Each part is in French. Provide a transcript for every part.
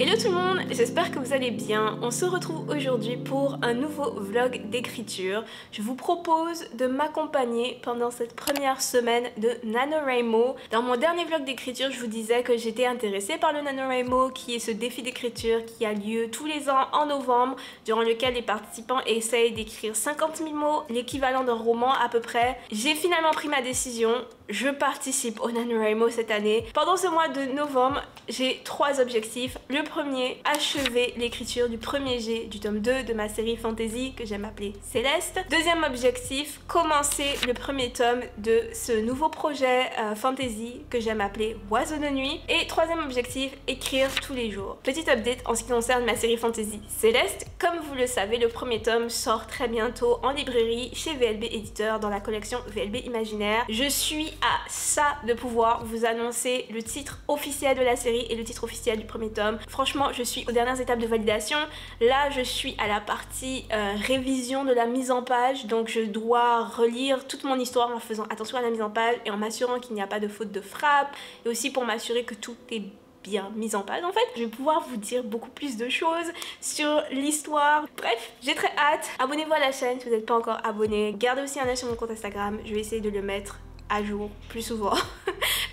Hello tout le monde, j'espère que vous allez bien. On se retrouve aujourd'hui pour un nouveau vlog d'écriture. Je vous propose de m'accompagner pendant cette première semaine de NaNoWriMo. Dans mon dernier vlog d'écriture, je vous disais que j'étais intéressée par le NaNoWriMo, qui est ce défi d'écriture qui a lieu tous les ans en novembre, durant lequel les participants essayent d'écrire 50 000 mots, l'équivalent d'un roman à peu près. J'ai finalement pris ma décision. Je participe au NaNoWriMo cette année. Pendant ce mois de novembre, j'ai 3 objectifs. Le premier, achever l'écriture du premier jet du tome 2 de ma série fantasy que j'aime appeler Céleste. Deuxième objectif, commencer le premier tome de ce nouveau projet fantasy que j'aime appeler Oiseau de nuit. Et troisième objectif, écrire tous les jours. Petit update en ce qui concerne ma série fantasy Céleste. Comme vous le savez, le premier tome sort très bientôt en librairie chez VLB Éditeur dans la collection VLB Imaginaire. Je suis à ça de pouvoir vous annoncer le titre officiel de la série et le titre officiel du premier tome. Franchement, je suis aux dernières étapes de validation. Là, je suis à la partie révision de la mise en page, donc je dois relire toute mon histoire en faisant attention à la mise en page et en m'assurant qu'il n'y a pas de faute de frappe, et aussi pour m'assurer que tout est bien mise en page. En fait, je vais pouvoir vous dire beaucoup plus de choses sur l'histoire. Bref, j'ai très hâte. Abonnez-vous à la chaîne si vous n'êtes pas encore abonné. Gardez aussi un œil sur mon compte Instagram, je vais essayer de le mettre à jour plus souvent.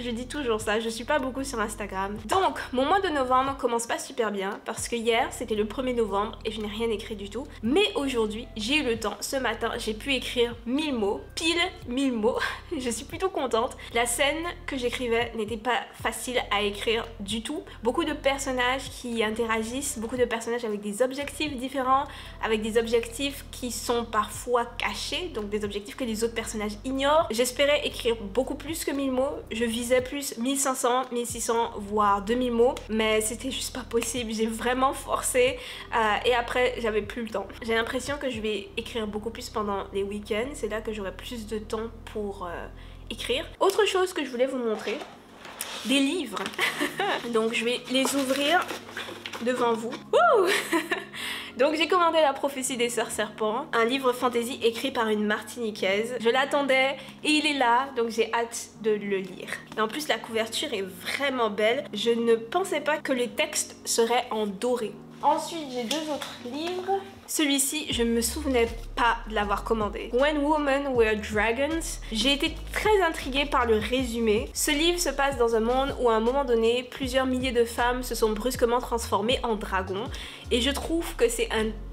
Je dis toujours ça, je suis pas beaucoup sur Instagram. Donc, mon mois de novembre commence pas super bien parce que hier, c'était le 1er novembre et je n'ai rien écrit du tout. Mais aujourd'hui, j'ai eu le temps. Ce matin, j'ai pu écrire 1000 mots, pile 1000 mots. Je suis plutôt contente. La scène que j'écrivais n'était pas facile à écrire du tout. Beaucoup de personnages qui interagissent, beaucoup de personnages avec des objectifs différents, avec des objectifs qui sont parfois cachés, donc des objectifs que les autres personnages ignorent. J'espérais écrire beaucoup plus que 1000 mots. Je visais plus 1500, 1600, voire 2000 mots, mais c'était juste pas possible. J'ai vraiment forcé et après j'avais plus le temps. J'ai l'impression que je vais écrire beaucoup plus pendant les week-ends. C'est là que j'aurai plus de temps pour écrire. Autre chose que je voulais vous montrer, des livres. Donc je vais les ouvrir devant vous. Donc j'ai commandé La prophétie des sœurs serpents, un livre fantasy écrit par une Martiniquaise. Je l'attendais et il est là, donc j'ai hâte de le lire. Et en plus la couverture est vraiment belle. Je ne pensais pas que les textes seraient en doré. Ensuite j'ai 2 autres livres. Celui-ci, je me souvenais pas de l'avoir commandé. When Women Were Dragons. J'ai été très intriguée par le résumé. Ce livre se passe dans un monde où à un moment donné, plusieurs milliers de femmes se sont brusquement transformées en dragons. Et je trouve que c'est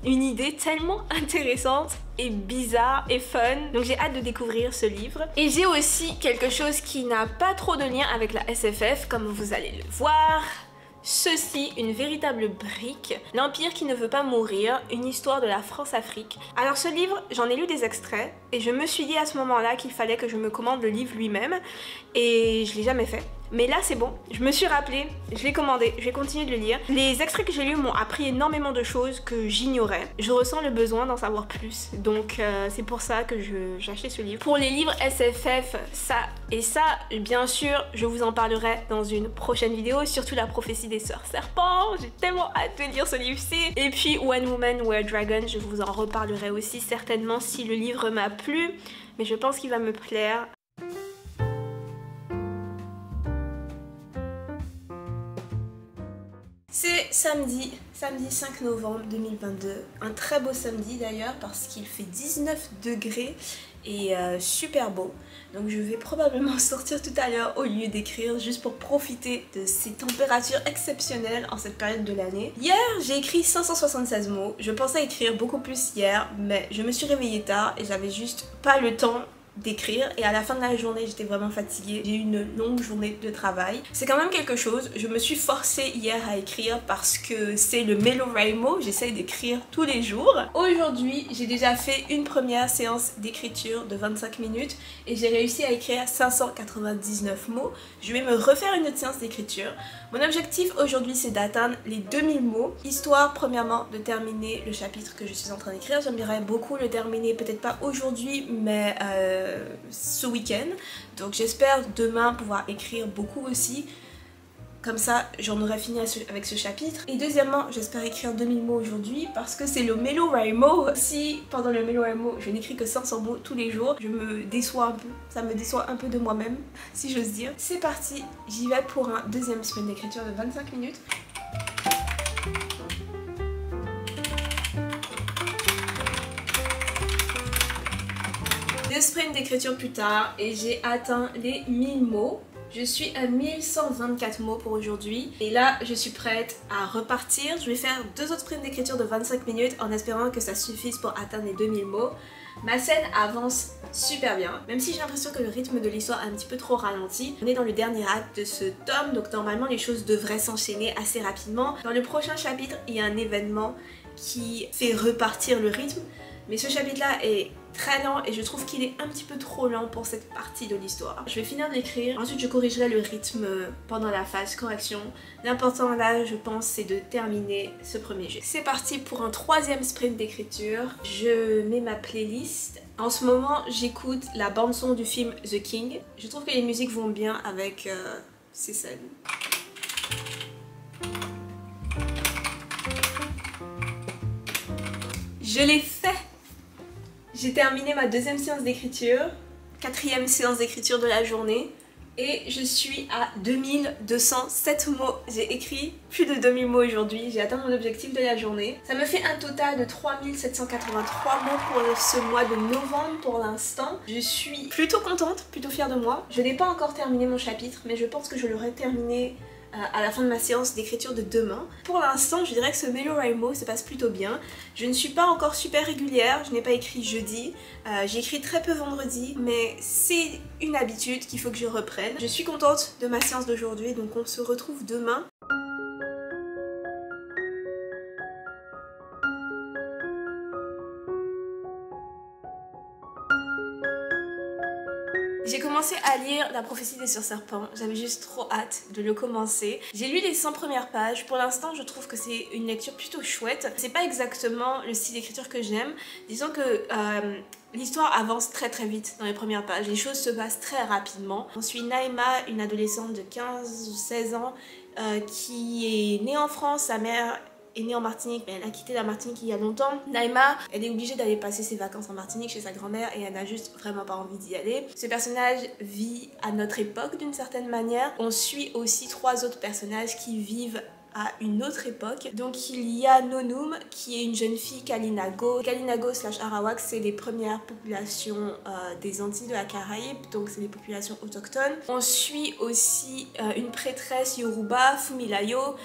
une idée tellement intéressante et bizarre et fun. Donc j'ai hâte de découvrir ce livre. Et j'ai aussi quelque chose qui n'a pas trop de lien avec la SFF, comme vous allez le voir. Ceci, une véritable brique, l'Empire qui ne veut pas mourir, une histoire de la France-Afrique. Alors ce livre, j'en ai lu des extraits et je me suis dit à ce moment-là qu'il fallait que je me commande le livre lui-même et je l'ai jamais fait. Mais là c'est bon, je me suis rappelé, je l'ai commandé, je vais continuer de le lire. Les extraits que j'ai lus m'ont appris énormément de choses que j'ignorais. Je ressens le besoin d'en savoir plus, donc c'est pour ça que j'ai acheté ce livre. Pour les livres SFF, ça et ça, bien sûr, je vous en parlerai dans une prochaine vidéo, surtout La prophétie des sœurs serpents. J'ai tellement hâte de lire ce livre-ci. Et puis When Women Were Dragons, je vous en reparlerai aussi certainement si le livre m'a plu, mais je pense qu'il va me plaire. C'est samedi 5 novembre 2022, un très beau samedi d'ailleurs parce qu'il fait 19 degrés et super beau. Donc je vais probablement sortir tout à l'heure au lieu d'écrire juste pour profiter de ces températures exceptionnelles en cette période de l'année. Hier j'ai écrit 576 mots, je pensais écrire beaucoup plus hier mais je me suis réveillée tard et j'avais juste pas le temps d'écrire et à la fin de la journée j'étais vraiment fatiguée. J'ai eu une longue journée de travail. C'est quand même quelque chose. Je me suis forcée hier à écrire parce que c'est le NaNoWriMo. J'essaye d'écrire tous les jours. Aujourd'hui j'ai déjà fait une première séance d'écriture de 25 minutes et j'ai réussi à écrire 599 mots. Je vais me refaire une autre séance d'écriture. Mon objectif aujourd'hui c'est d'atteindre les 2000 mots, histoire premièrement de terminer le chapitre que je suis en train d'écrire. J'aimerais beaucoup le terminer, peut-être pas aujourd'hui mais ce week-end. Donc j'espère demain pouvoir écrire beaucoup aussi. Comme ça, j'en aurai fini avec ce chapitre. Et deuxièmement, j'espère écrire 2000 mots aujourd'hui parce que c'est le NaNoWriMo. Si pendant le NaNoWriMo, je n'écris que 500 mots tous les jours, je me déçois un peu. Ça me déçoit un peu de moi-même, si j'ose dire. C'est parti, j'y vais pour un deuxième semaine d'écriture de 25 minutes. Deux sprints d'écriture plus tard et j'ai atteint les 1000 mots. Je suis à 1124 mots pour aujourd'hui et là je suis prête à repartir. Je vais faire deux autres sprints d'écriture de 25 minutes en espérant que ça suffise pour atteindre les 2000 mots. Ma scène avance super bien, même si j'ai l'impression que le rythme de l'histoire a un petit peu trop ralenti. On est dans le dernier acte de ce tome, donc normalement les choses devraient s'enchaîner assez rapidement. Dans le prochain chapitre, il y a un événement qui fait repartir le rythme, mais ce chapitre-là est très lent et je trouve qu'il est un petit peu trop lent pour cette partie de l'histoire. Je vais finir d'écrire, ensuite je corrigerai le rythme pendant la phase correction. L'important là, je pense, c'est de terminer ce premier jet. C'est parti pour un troisième sprint d'écriture. Je mets ma playlist. En ce moment, j'écoute la bande-son du film The King. Je trouve que les musiques vont bien avec ces scènes. Je l'ai fait! J'ai terminé ma deuxième séance d'écriture, quatrième séance d'écriture de la journée et je suis à 2207 mots. J'ai écrit plus de 2000 mots aujourd'hui, j'ai atteint mon objectif de la journée. Ça me fait un total de 3783 mots pour ce mois de novembre pour l'instant. Je suis plutôt contente, plutôt fière de moi. Je n'ai pas encore terminé mon chapitre mais je pense que je l'aurai terminé à la fin de ma séance d'écriture de demain. Pour l'instant, je dirais que ce NaNoWriMo se passe plutôt bien. Je ne suis pas encore super régulière, je n'ai pas écrit jeudi, j'ai écrit très peu vendredi, mais c'est une habitude qu'il faut que je reprenne. Je suis contente de ma séance d'aujourd'hui, donc on se retrouve demain. J'ai commencé à lire La prophétie des surserpents, j'avais juste trop hâte de le commencer. J'ai lu les 100 premières pages, pour l'instant je trouve que c'est une lecture plutôt chouette. C'est pas exactement le style d'écriture que j'aime, disons que l'histoire avance très vite dans les premières pages, les choses se passent très rapidement. On suit Naïma, une adolescente de 15 ou 16 ans qui est née en France, sa mère est née en Martinique, mais elle a quitté la Martinique il y a longtemps. Naïma, elle est obligée d'aller passer ses vacances en Martinique chez sa grand-mère et elle n'a juste vraiment pas envie d'y aller. Ce personnage vit à notre époque d'une certaine manière. On suit aussi trois autres personnages qui vivent à une autre époque. Donc il y a Nonum qui est une jeune fille Kalinago. Kalinago/Arawak, c'est les premières populations des Antilles de la Caraïbe, donc c'est les populations autochtones. On suit aussi une prêtresse Yoruba, Fumilayo.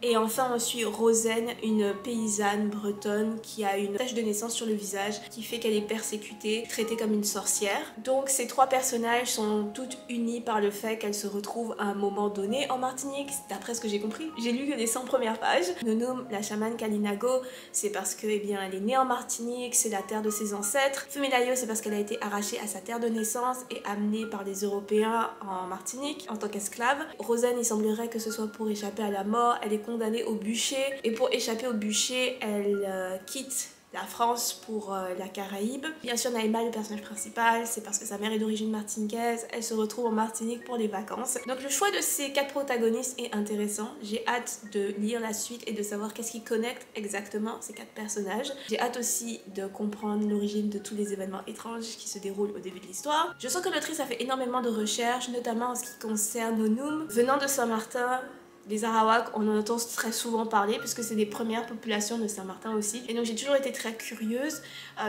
Et enfin on suit Rosen, une paysanne bretonne qui a une tache de naissance sur le visage qui fait qu'elle est persécutée, traitée comme une sorcière. Donc ces trois personnages sont toutes unies par le fait qu'elles se retrouvent à un moment donné en Martinique, d'après ce que j'ai compris. J'ai lu que les 100 premières pages. Nonum, la chamane Kalinago, c'est parce que, eh bien, elle est née en Martinique, c'est la terre de ses ancêtres. Fumilayo, c'est parce qu'elle a été arrachée à sa terre de naissance et amenée par les Européens en Martinique en tant qu'esclave. Rosen, il semblerait que ce soit pour échapper à la mort. Elle est condamnée au bûcher et pour échapper au bûcher elle quitte la France pour la Caraïbe. Bien sûr Naïma, le personnage principal, c'est parce que sa mère est d'origine martiniquaise, elle se retrouve en Martinique pour les vacances. Donc le choix de ces quatre protagonistes est intéressant, j'ai hâte de lire la suite et de savoir qu'est-ce qui connecte exactement ces quatre personnages. J'ai hâte aussi de comprendre l'origine de tous les événements étranges qui se déroulent au début de l'histoire. Je sens que l'autrice a fait énormément de recherches, notamment en ce qui concerne Nonum. Venant de Saint-Martin, les Arawaks, on en entend très souvent parler puisque c'est des premières populations de Saint-Martin aussi. Et donc j'ai toujours été très curieuse.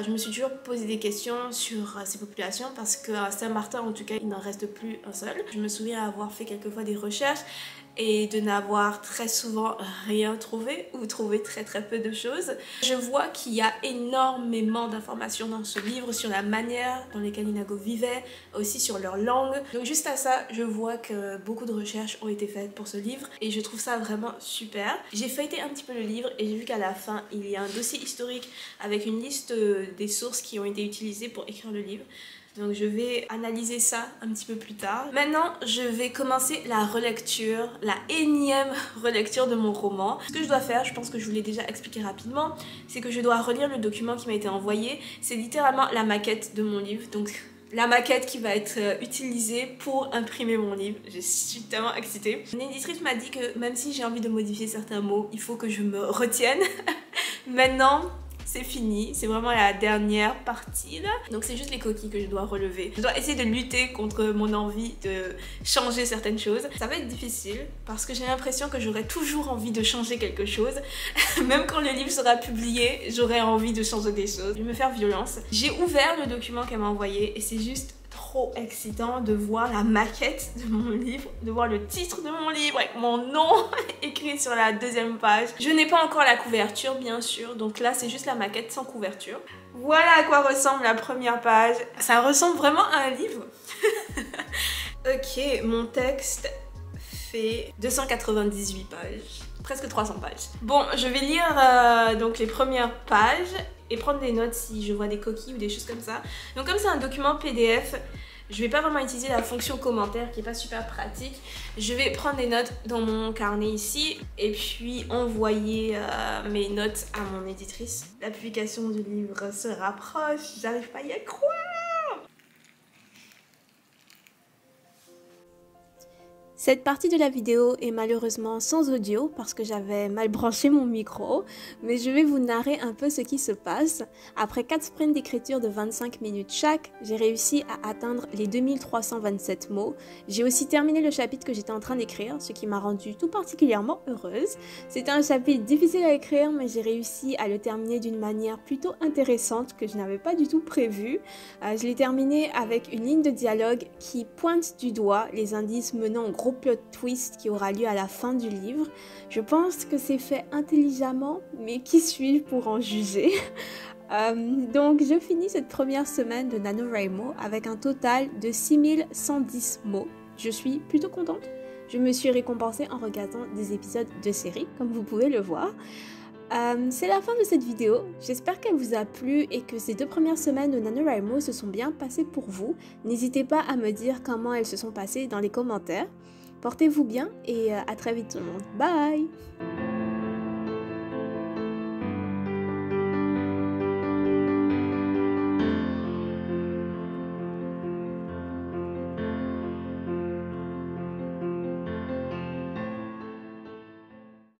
Je me suis toujours posé des questions sur ces populations parce qu'à Saint-Martin, en tout cas, il n'en reste plus un seul. Je me souviens avoir fait quelques fois des recherches et de n'avoir très souvent rien trouvé ou trouvé très peu de choses. Je vois qu'il y a énormément d'informations dans ce livre sur la manière dont les Kalinago vivaient, aussi sur leur langue. Donc juste à ça, je vois que beaucoup de recherches ont été faites pour ce livre et je trouve ça vraiment super. J'ai feuilleté un petit peu le livre et j'ai vu qu'à la fin, il y a un dossier historique avec une liste des sources qui ont été utilisées pour écrire le livre. Donc je vais analyser ça un petit peu plus tard. Maintenant, je vais commencer la relecture, la énième relecture de mon roman. Ce que je dois faire, je pense que je vous l'ai déjà expliqué rapidement, c'est que je dois relire le document qui m'a été envoyé. C'est littéralement la maquette de mon livre, donc la maquette qui va être utilisée pour imprimer mon livre. Je suis tellement excitée. Une éditrice m'a dit que même si j'ai envie de modifier certains mots, il faut que je me retienne. Maintenant, c'est fini, c'est vraiment la dernière partie là. Donc c'est juste les coquilles que je dois relever. Je dois essayer de lutter contre mon envie de changer certaines choses. Ça va être difficile parce que j'ai l'impression que j'aurai toujours envie de changer quelque chose. Même quand le livre sera publié, j'aurai envie de changer des choses. Je vais me faire violence. J'ai ouvert le document qu'elle m'a envoyé et c'est juste trop excitant de voir la maquette de mon livre, de voir le titre de mon livre avec mon nom écrit sur la deuxième page. Je n'ai pas encore la couverture bien sûr, donc là c'est juste la maquette sans couverture. Voilà à quoi ressemble la première page. Ça ressemble vraiment à un livre. Ok, mon texte fait 298 pages. Presque 300 pages. Bon, je vais lire donc les premières pages et prendre des notes si je vois des coquilles ou des choses comme ça. Donc comme c'est un document PDF, je vais pas vraiment utiliser la fonction commentaire qui est pas super pratique. Je vais prendre des notes dans mon carnet ici et puis envoyer mes notes à mon éditrice. La publication du livre se rapproche, j'arrive pas à y croire. Cette partie de la vidéo est malheureusement sans audio parce que j'avais mal branché mon micro, mais je vais vous narrer un peu ce qui se passe. Après 4 sprints d'écriture de 25 minutes chaque, j'ai réussi à atteindre les 2327 mots. J'ai aussi terminé le chapitre que j'étais en train d'écrire, ce qui m'a rendue tout particulièrement heureuse. C'était un chapitre difficile à écrire, mais j'ai réussi à le terminer d'une manière plutôt intéressante que je n'avais pas du tout prévue. Je l'ai terminé avec une ligne de dialogue qui pointe du doigt les indices menant au gros plot twist qui aura lieu à la fin du livre. Je pense que c'est fait intelligemment, mais qui suis-je pour en juger? Donc je finis cette première semaine de NaNoWriMo avec un total de 6110 mots. Je suis plutôt contente. Je me suis récompensée en regardant des épisodes de série, comme vous pouvez le voir. C'est la fin de cette vidéo, j'espère qu'elle vous a plu et que ces 2 premières semaines de NaNoWriMo se sont bien passées pour vous. N'hésitez pas à me dire comment elles se sont passées dans les commentaires. Portez-vous bien et à très vite tout le monde. Bye!